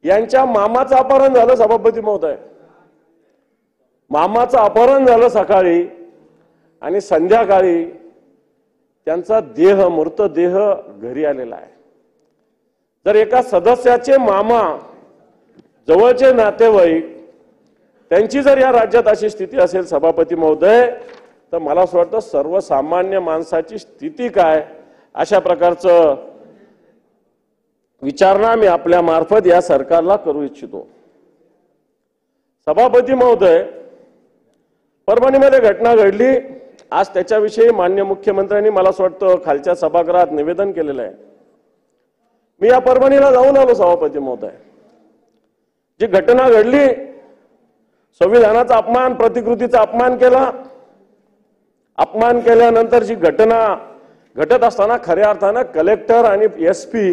यांच्या मामाचं अपहरण झालं सभापती महोदय। मामाचं अपहरण झालं सकाळी आणि संध्याकाळी त्यांचा देह मृतदेह घरी आलेला आहे। जर एका सदस्याचे मामा जवळचे नातेवाईक त्यांची जर या राज्यात अशी स्थिती असेल सभापती महोदय, तर मला असं वाटतं सर्वसामान्य माणसाची स्थिती काय अशा प्रकारचं विचारणा मी आपल्या मार्फत या सरकारला करू इच्छितो। सभापती महोदय, परभणीमध्ये घटना घडली, आज त्याच्याविषयी माननीय मुख्यमंत्र्यांनी मला असं वाटतं खालच्या सभागृहात निवेदन केलेलं आहे। मी या परभणीला जाऊन आलो सभापती महोदय। जी घटना घडली, संविधानाचा अपमान, प्रतिकृतीचा अपमान केला, अपमान केल्यानंतर जी घटना घटत असताना खऱ्या अर्थानं कलेक्टर आणि एसपी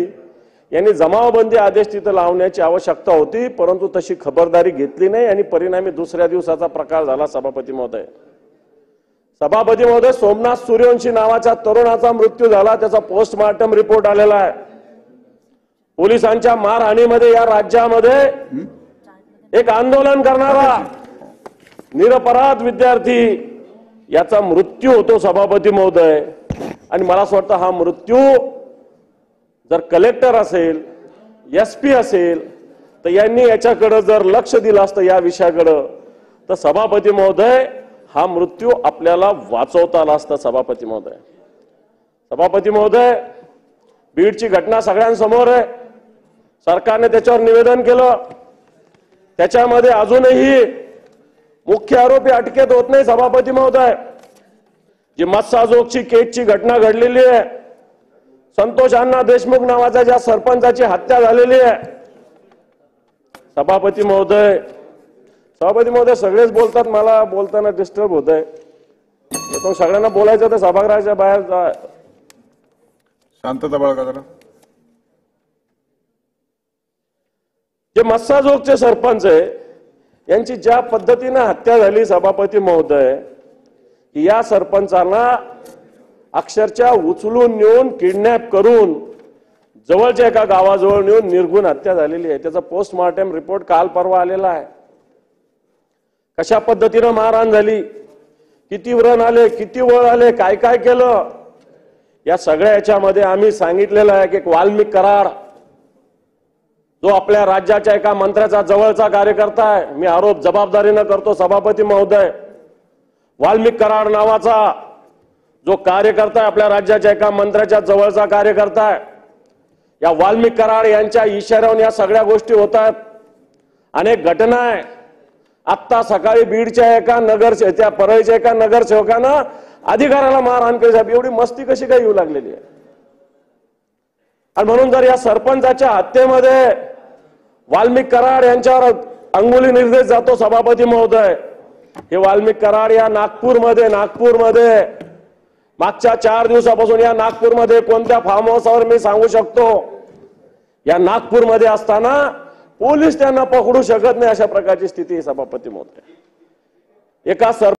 यांनी जमावबंदी आदेश तिथे लावण्याची आवश्यकता होती, परंतु तशी खबरदारी घेतली नाही आणि परिणामी दुसऱ्या दिवसाचा प्रकार झाला सभापती महोदय। सभापती महोदय, सोमनाथ सूर्यवंशी नावाच्या तरुणाचा मृत्यू झाला, त्याचा पोस्टमार्टम रिपोर्ट आलेला आहे। पोलिसांच्या मारहाणीमध्ये या राज्यामध्ये एक आंदोलन करणारा निरपराध विद्यार्थी याचा मृत्यू होतो सभापती महोदय। आणि मला असं वाटतं हा मृत्यू जर कलेक्टर असेल, एसपी असेल, तर यांनी याच्याकडे जर लक्ष दिलं असतं या विषयाकडे, तर सभापती महोदय हा मृत्यू आपल्याला वाचवता आला असता सभापती महोदय। सभापती महोदय, बीडची घटना सगळ्यांसमोर आहे, सरकारने त्याच्यावर निवेदन केलं, त्याच्यामध्ये अजूनही मुख्य आरोपी अटकेत होत नाही सभापती महोदय। जी मस्साजोगची केजची घटना घडलेली आहे, संतोष अण्णा देशमुख नावाच्या ज्या सरपंचाची हत्या झालेली आहे सभापती महोदय। सभापती महोदय, सगळेच बोलतात, मला बोलताना डिस्टर्ब होत आहे, तो सगळ्यांना बोलायचं तर सभागृहाच्या बाहेर जा। शांतता बाळगा जरा। जे मस्साजोगचे सरपंच आहे यांची ज्या पद्धतीने हत्या झाली सभापती महोदय, या सरपंचांना अक्षरशः उचलून नेऊन किडनॅप करून जवळच्या एका गावाजवळ नेऊन निर्घुण हत्या झालेली आहे। त्याचा पोस्टमार्टम रिपोर्ट काल परवा आलेला आहे। कशा पद्धतीने मारहाण झाली, किती व्रण आले, किती वळ आले, काय काय केलं, या सगळ्या याच्यामध्ये आम्ही सांगितलेलं आहे की एक वाल्मिक कराड जो आपल्या राज्याच्या एका मंत्र्याचा जवळचा कार्यकर्ता आहे, मी आरोप जबाबदारीने करतो सभापती महोदय, वाल्मिक कराड नावाचा जो कार्यकर्ता आहे आपल्या राज्याच्या एका मंत्र्याच्या जवळचा कार्यकर्ता आहे, या वाल्मिक कराड यांच्या इशाऱ्यावर या सगळ्या गोष्टी होतात। अनेक घटना आहे। आत्ता सकाळी बीडच्या एका त्या परळीच्या एका नगरसेवकानं अधिकाऱ्याला मारहाण केली। साहेब, एवढी मस्ती कशी काय येऊ लागलेली आहे? आणि म्हणून जर या सरपंचाच्या हत्येमध्ये वाल्मिक कराड यांच्यावर अंगुली निर्देश जातो सभापती महोदय, हे वाल्मिक कराड या नागपूरमध्ये मागच्या 4 दिवसापासून या नागपूरमध्ये कोणत्या फार्म हाऊसवर मी सांगू शकतो, या नागपूरमध्ये असताना पोलीस त्यांना पकडू शकत नाही, अशा प्रकारची स्थिती सभापती महोदय। एका